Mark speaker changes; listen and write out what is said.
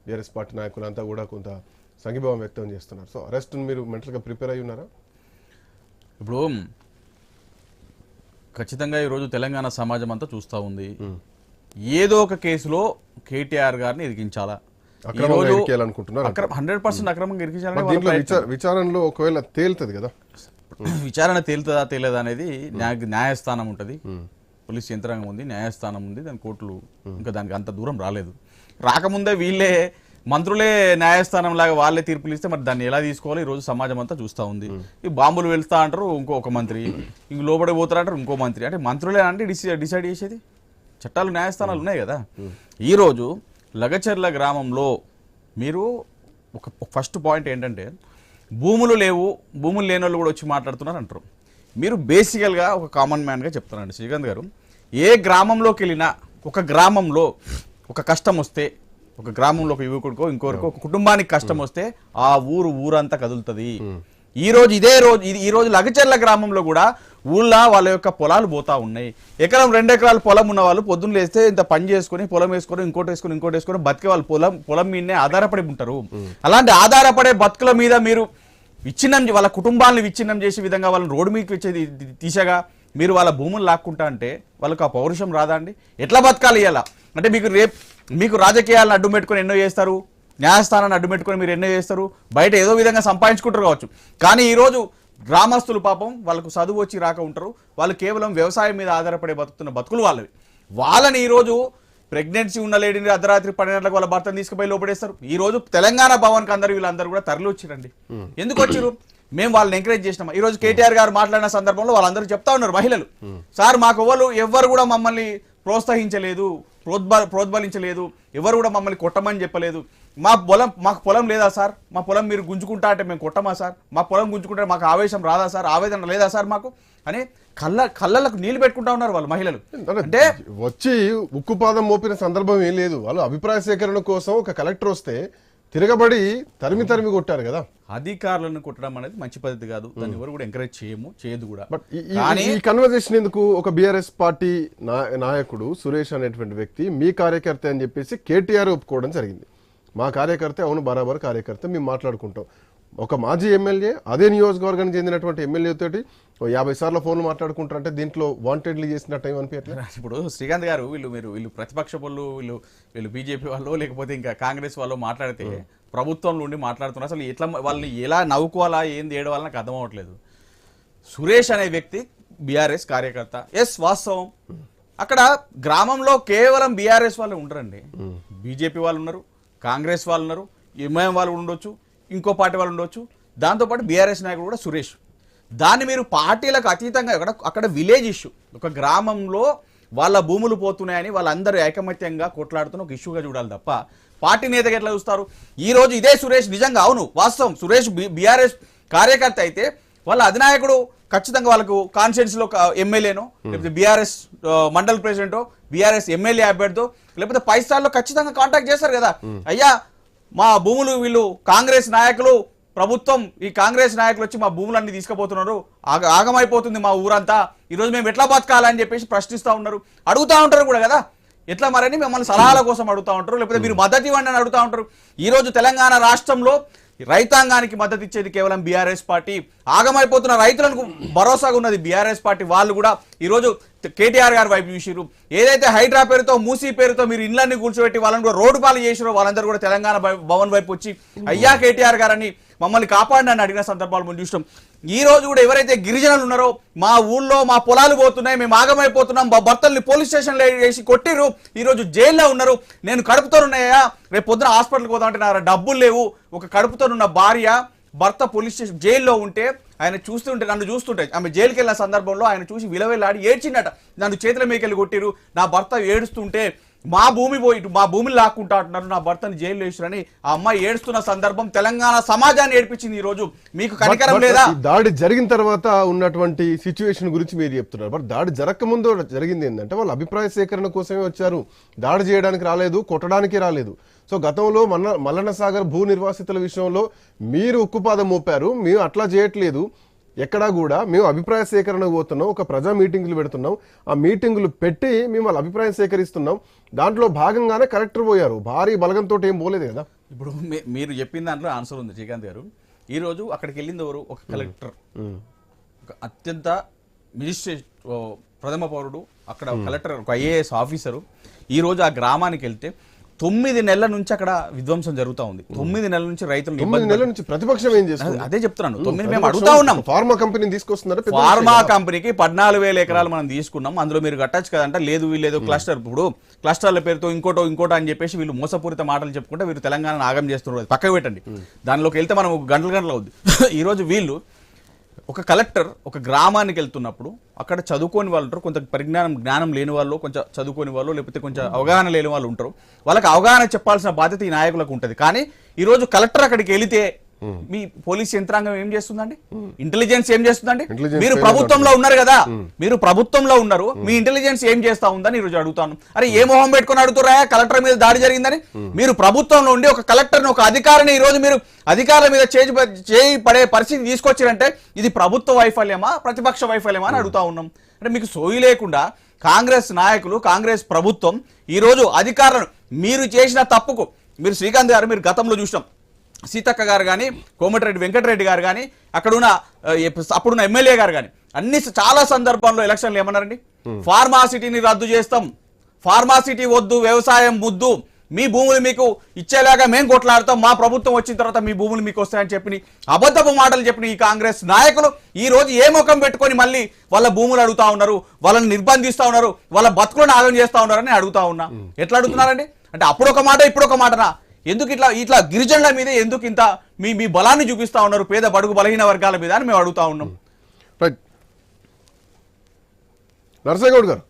Speaker 1: BRS party నాయకులంతా కూడా కొంత సంఘీభావం వ్యక్తం చేస్తున్నారు. సో అరెస్ట్ మీరు మెంటల్గా ప్రిపేర్ అయి ఉన్నారా?
Speaker 2: ఇప్పుడు ఖచ్చితంగా ఈరోజు తెలంగాణ సమాజం అంతా చూస్తూ ఉంది. ఏదో ఒక కేసులో కేటీఆర్ గారిని ఇరికించాలా, 100% అక్రమంగా ఇరికించాలని
Speaker 1: విచారణలో ఒకవేళ తేలుతుంది కదా,
Speaker 2: విచారణ తేలుతుందా తేలేదా అనేది న్యాయస్థానం ఉంటుంది, పోలీస్ యంత్రాంగం ఉంది, న్యాయస్థానం ఉంది, దాని కోర్టులు ఇంకా దానికి అంత దూరం రాలేదు. రాకముందే వీళ్ళే మంత్రులే న్యాయస్థానం లాగా వాళ్ళే తీర్పులు ఇస్తే మరి దాన్ని ఎలా తీసుకోవాలి ఈరోజు సమాజం అంతా చూస్తూ ఉంది. ఈ బాంబులు వెళ్తా అంటారు ఇంకొక మంత్రి, ఇంక లోపలి పోతారు అంటారు ఇంకో మంత్రి. అంటే మంత్రులే అంటే డిసైడ్ చేసేది, చట్టాలు న్యాయస్థానాలు ఉన్నాయి కదా. ఈరోజు లగచర్ల గ్రామంలో మీరు ఒక ఫస్ట్ పాయింట్ ఏంటంటే భూములు లేవు, భూములు లేని వాళ్ళు కూడా వచ్చి మాట్లాడుతున్నారు అంటారు. మీరు బేసికల్గా ఒక కామన్ మ్యాన్గా చెప్తారండి శ్రీకాంత్ గారు, ఏ గ్రామంలోకి వెళ్ళినా ఒక గ్రామంలో ఒక కష్టం వస్తే, ఒక గ్రామంలో ఒక యువకుడికో ఇంకొకరికో ఒక కుటుంబానికి కష్టం వస్తే ఆ ఊరంతా కదులుతుంది. ఈ రోజు లగచర్ల గ్రామంలో కూడా ఊళ్ళో వాళ్ళ యొక్క పొలాలు పోతా ఉన్నాయి. ఎకరం 2 ఎకరాల పొలం ఉన్న వాళ్ళు పొద్దున్న లేస్తే ఇంత పని చేసుకుని పొలం వేసుకొని ఇంకోటి వేసుకొని బతికే వాళ్ళు పొలం మీదనే ఆధారపడి ఉంటారు. అలాంటి ఆధారపడే బతుకుల మీద మీరు విచ్ఛిన్నం, వాళ్ళ కుటుంబాలను విచ్ఛిన్నం చేసే విధంగా వాళ్ళని రోడ్డు మీకు వచ్చేది తీసగా మీరు వాళ్ళ భూములు లాక్కుంటా అంటే వాళ్ళకి ఆ పౌరుషం రాదా అండి? ఎట్లా బతకాలి ఇలా అంటే మీకు రాజకీయాలను అడ్డు పెట్టుకొని ఎన్నో చేస్తారు, న్యాయస్థానాన్ని అడ్డు పెట్టుకొని మీరు ఎన్నో చేస్తారు, బయట ఏదో విధంగా సంపాదించుకుంటారు కావచ్చు. కానీ ఈరోజు గ్రామస్తులు పాపం వాళ్ళకు చదువు వచ్చి రాక ఉంటారు, వాళ్ళు కేవలం వ్యవసాయం మీద ఆధారపడే బతుకుతున్న బతుకులు వాళ్ళని ఈరోజు ప్రెగ్నెన్సీ ఉన్న లేడీని అర్ధరాత్రి 12 గంటలకు వాళ్ళ భర్తను తీసుకుపోయి లోపడేస్తారు. ఈ రోజు తెలంగాణ భవన్కి వీళ్ళందరూ కూడా తరలి వచ్చిరండి. ఎందుకు వచ్చారు? మేము వాళ్ళని ఎంకరేజ్ చేసినాం. ఈ రోజు కేటీఆర్ గారు మాట్లాడిన సందర్భంలో వాళ్ళందరూ చెప్తా ఉన్నారు, మహిళలు సార్ మాకు ఎవ్వరు కూడా మమ్మల్ని ప్రోత్సహించలేదు, ప్రోద్బలించలేదు, ఎవరు కూడా మమ్మల్ని కొట్టమని చెప్పలేదు. మాకు పొలం లేదా సార్, మా పొలం మీరు గుంజుకుంటా అంటే మేము కొట్టమా సార్, మా పొలం గుంజుకుంటే మాకు ఆవేశం రాదా సార్, ఆవేదన లేదా సార్ మాకు అని కళ్ళకు నీళ్లు పెట్టుకుంటా ఉన్నారు వాళ్ళు మహిళలు. అంటే
Speaker 1: వచ్చి ఉక్కుపాదం మోపిన సందర్భం ఏం లేదు. వాళ్ళు అభిప్రాయ సేకరణ కోసం ఒక కలెక్టర్ వస్తే తిరగబడి తరిమి కొట్టారు కదా.
Speaker 2: అధికారులను కొట్టడం అనేది మంచి పద్ధతి కాదు, దాన్ని ఎవరు కూడా ఎంకరేజ్ చేయదు కూడా.
Speaker 1: బట్ ఈ కన్వర్జేషన్ ఎందుకు? ఒక బీఆర్ఎస్ పార్టీ నాయకుడు సురేష్ అనేటువంటి వ్యక్తి మీ కార్యకర్త అని చెప్పేసి కేటీఆర్ ఒప్పుకోవడం జరిగింది. మా కార్యకర్త, అవును బరాబర్ కార్యకర్త, మేము మాట్లాడుకుంటాం. ఒక మాజీ ఎమ్మెల్యే అదే నియోజకవర్గానికి చెందినటువంటి ఎమ్మెల్యే తోటి 50 సార్లు ఫోన్లు మాట్లాడుకుంటారంటే దీంట్లో వాంటెడ్లీ చేసిన టైం అనిపించట్లేదు.
Speaker 2: ఇప్పుడు శ్రీకాంత్ గారు వీళ్ళు ప్రతిపక్ష వాళ్ళు, వీళ్ళు బీజేపీ వాళ్ళు లేకపోతే ఇంకా కాంగ్రెస్ వాళ్ళు మాట్లాడితే ప్రభుత్వంలో ఉండి మాట్లాడుతున్నారు. అసలు ఎట్లా వాళ్ళని ఎలా నవ్వుకోవాలా ఏంది ఏడవాలా నాకు అర్థం అవ్వట్లేదు. సురేష్ అనే వ్యక్తి బీఆర్ఎస్ కార్యకర్త, ఎస్ వాస్తవం. అక్కడ గ్రామంలో కేవలం బీఆర్ఎస్ వాళ్ళు ఉంటారండి, బీజేపీ వాళ్ళు ఉన్నారు, కాంగ్రెస్ వాళ్ళు ఉన్నారు, ఎంఐఎం వాళ్ళు ఉండొచ్చు, ఇంకో పార్టీ వాళ్ళు ఉండొచ్చు, దాంతోపాటు బీఆర్ఎస్ నాయకుడు కూడా సురేష్. దాన్ని మీరు పార్టీలకు అతీతంగా అక్కడ విలేజ్ ఇష్యూ, ఒక గ్రామంలో వాళ్ళ భూములు పోతున్నాయని వాళ్ళందరూ ఐకమత్యంగా కొట్లాడుతున్న ఒక ఇష్యూగా చూడాలి తప్ప పార్టీ నేతగా ఎట్లా చూస్తారు? ఈ రోజు ఇదే సురేష్ నిజంగా అవును వాస్తవం, సురేష్ బీఆర్ఎస్ కార్యకర్త అయితే వాళ్ళ అధినాయకుడు ఖచ్చితంగా వాళ్ళకు కాన్స్టిట్యున్సీలో ఎమ్మెల్యేనో లేకపోతే బీఆర్ఎస్ మండల్ ప్రెసిడెంటో బీఆర్ఎస్ ఎమ్మెల్యే అభ్యర్థో లేకపోతే పై స్థాయిలో ఖచ్చితంగా కాంటాక్ట్ చేస్తారు కదా. అయ్యా మా భూములు వీళ్ళు కాంగ్రెస్ నాయకులు, ప్రభుత్వం ఈ కాంగ్రెస్ నాయకులు వచ్చి మా భూములన్నీ తీసుకుపోతున్నారు, ఆగమైపోతుంది మా ఊరంతా, ఈరోజు మేము ఎట్లా బతకాలని చెప్పేసి ప్రశ్నిస్తూ ఉన్నారు, అడుగుతూ ఉంటారు కూడా కదా. ఎట్లా మరని మిమ్మల్ని సలహాల కోసం అడుగుతూ ఉంటారు, లేకపోతే మీరు మద్దతు ఇవ్వండి అని అడుగుతూ ఉంటారు. ఈరోజు తెలంగాణ రాష్ట్రంలో రైతాంగానికి మద్దతు ఇచ్చేది కేవలం బీఆర్ఎస్ పార్టీ, ఆగమైపోతున్న రైతులకు భరోసాగా ఉన్నది బీఆర్ఎస్ పార్టీ. వాళ్ళు కూడా ఈరోజు కేటీఆర్ గారి వైపు చూసిరు. ఏదైతే హైడ్రా పేరుతో మూసీ పేరుతో మీరు ఇళ్లన్నీ కూర్చోబెట్టి వాళ్ళని కూడా రోడ్డు పాలు చేసిరో వాళ్ళందరూ కూడా తెలంగాణ భవన్ వైపు వచ్చి అయ్యా కేటీఆర్ గారని మమ్మల్ని కాపాడిని అని అడిగిన సందర్భాలు మనం చూస్తాం. ఈ రోజు కూడా ఎవరైతే గిరిజనులు ఉన్నారో మా ఊళ్ళో మా పొలాలు పోతున్నాయి, మేము ఆగమైపోతున్నాం, మా భర్తల్ని పోలీస్ స్టేషన్లో వేసి కొట్టిరు, ఈరోజు జైల్లో ఉన్నారు, నేను కడుపుతోనున్నాయా, రేపు పొద్దున హాస్పిటల్కి పోదామంటే నా డబ్బులు లేవు. ఒక కడుపుతోనున్న భార్య భర్త పోలీస్ స్టేషన్ జైల్లో ఉంటే ఆయన నన్ను చూస్తుంటే ఆమె జైలుకి వెళ్ళిన సందర్భంలో ఆయన చూసి విలవెల్లాడి ఏడ్చిండట, నన్ను చేతుల మీకెళ్ళి కొట్టిరు, నా భర్త ఏడుస్తుంటే మా భూమి పోయి మా భూమిని లాక్కుంటా అంటున్నారు, నా భర్తని జైలు వేసిరని ఆ అమ్మాయి ఏడుస్తున్న సందర్భం తెలంగాణ సమాజాన్ని ఏడిపించింది. ఈ రోజు మీకు కనికరం లేదా?
Speaker 1: దాడి జరిగిన తర్వాత ఉన్నటువంటి సిచ్యువేషన్ గురించి మీరు చెప్తున్నారు. బట్ దాడి జరగకముందు జరిగింది ఏంటంటే వాళ్ళు అభిప్రాయ సేకరణ కోసమే వచ్చారు, దాడి చేయడానికి రాలేదు, కొట్టడానికి రాలేదు. సో గతంలో మల్లన్న సాగర్ భూ నిర్వాసితుల విషయంలో మీరు ఉక్కుపాదం మోపారు, మేము అట్లా చేయట్లేదు, ఎక్కడా కూడా మేము అభిప్రాయ సేకరణకు పోతున్నాం, ఒక ప్రజా మీటింగులు పెడుతున్నాం, ఆ మీటింగులు పెట్టి మేము వాళ్ళ అభిప్రాయం సేకరిస్తున్నాం. దాంట్లో భాగంగానే కలెక్టర్ పోయారు, భారీ బలగంతో ఏం పోలేదు కదా.
Speaker 2: ఇప్పుడు మీరు చెప్పిన దాంట్లో ఆన్సర్ ఉంది శ్రీకాంత్ గారు. ఈ రోజు అక్కడికి వెళ్ళింది ఎవరు? ఒక కలెక్టర్, ఒక అత్యంత మెజిస్ట్రేట్ ప్రథమ పౌరుడు, అక్కడ కలెక్టర్, ఒక ఐఏఎస్ ఆఫీసరు. ఈ రోజు ఆ గ్రామానికి వెళ్తే 9 నెలల నుంచి అక్కడ విధ్వంసం జరుగుతూ ఉంది. 9 నెలల నుంచి రైతులు
Speaker 1: 9 నెలల నుంచి ప్రతిపక్షం ఏం చేస్తుంది?
Speaker 2: అదే చెప్తున్నాను. 9 మేము అడుగుతా ఉన్నాం.
Speaker 1: ఫార్మా కంపెనీని తీసుకొస్తున్నారు.
Speaker 2: ఫార్మా కంపెనీకి 14,000 ఎకరాలు మనం తీసుకున్నాం, అందులో మీరు కట్టచ్చు కదంటే, లేదు వీళ్ళు క్లస్టర్, ఇప్పుడు క్లస్టర్ల పేరుతో ఇంకోటో అని చెప్పేసి వీళ్ళు మోసపూరిత మాటలు చెప్పుకుంటే వీళ్ళు తెలంగాణ ఆగం చేస్తున్నారు. పక్కకు పెట్టండి, దానిలోకి వెళ్తే మనం గంటలు అవుద్ది. ఈరోజు వీళ్ళు ఒక కలెక్టర్ ఒక గ్రామానికి వెళ్తున్నప్పుడు అక్కడ చదువుకోని వాళ్ళు ఉంటారు, కొంత జ్ఞానం లేని వాళ్ళు, కొంచెం చదువుకోని వాళ్ళు, లేకపోతే కొంచెం అవగాహన లేని వాళ్ళు ఉంటారు. వాళ్ళకి అవగాహన చెప్పాల్సిన బాధ్యత ఈ నాయకులకు ఉంటుంది. కానీ ఈరోజు కలెక్టర్ అక్కడికి వెళితే మీ పోలీస్ యంత్రాంగం ఏం చేస్తుందండి? ఇంటెలిజెన్స్ ఏం చేస్తుందండి? మీరు ప్రభుత్వంలో ఉన్నారు కదా, మీరు ప్రభుత్వంలో ఉన్నారు, మీ ఇంటెలిజెన్స్ ఏం చేస్తా ఉందని ఈరోజు అడుగుతాను. అరే ఏ మొహం పెట్టుకుని అడుగుతారా కలెక్టర్ మీద దాడి జరిగిందని? మీరు ప్రభుత్వంలో ఉండి ఒక కలెక్టర్ని, ఒక అధికారిని ఈరోజు మీరు అధికారుల మీద చేయి పడే పరిస్థితి తీసుకొచ్చారంటే ఇది ప్రభుత్వ వైఫల్యమా, ప్రతిపక్ష వైఫల్యమా అని అడుగుతా ఉన్నాం. అంటే మీకు సోయి లేకుండా కాంగ్రెస్ నాయకులు, కాంగ్రెస్ ప్రభుత్వం ఈరోజు అధికారులను మీరు చేసిన తప్పుకు, మీరు శ్రీకాంత్ గారు మీరు గతంలో చూసినాం, సీతక్క గారు కానీ, కోమటిరెడ్డి వెంకటరెడ్డి గారు కానీ, అప్పుడున్న ఎమ్మెల్యే గారు కానీ, చాలా సందర్భాల్లో ఎలక్షన్లు ఏమన్నారండి? ఫార్మాసిటీని రద్దు చేస్తాం, ఫార్మాసిటీ వద్దు, వ్యవసాయం ముద్దు, మీ భూములు మీకు ఇచ్చేలాగా మేము కొట్లాడతాం, మా ప్రభుత్వం వచ్చిన తర్వాత మీ భూములు మీకు వస్తాయని చెప్పి అబద్ధపు మాటలు చెప్పిన ఈ కాంగ్రెస్ నాయకులు ఈ రోజు ఏ ముఖం పెట్టుకొని మళ్ళీ వాళ్ళ భూములు అడుగుతా ఉన్నారు, వాళ్ళని నిర్బంధిస్తా ఉన్నారు, వాళ్ళ బతుకులను ఆగం చేస్తా ఉన్నారని అడుగుతా ఉన్నా. ఎట్లా అడుగుతున్నారండి? అంటే అప్పుడు ఒక మాట ఇప్పుడు ఒక మాటనా? ఎందుకు ఇట్లా గిరిజనుల మీద ఎందుకు ఇంత మీ బలాన్ని చూపిస్తా ఉన్నారు పేద బడుగు బలహీన వర్గాల మీద అని మేము అడుగుతా ఉన్నాం.
Speaker 1: నరసింహగౌడ్ గారు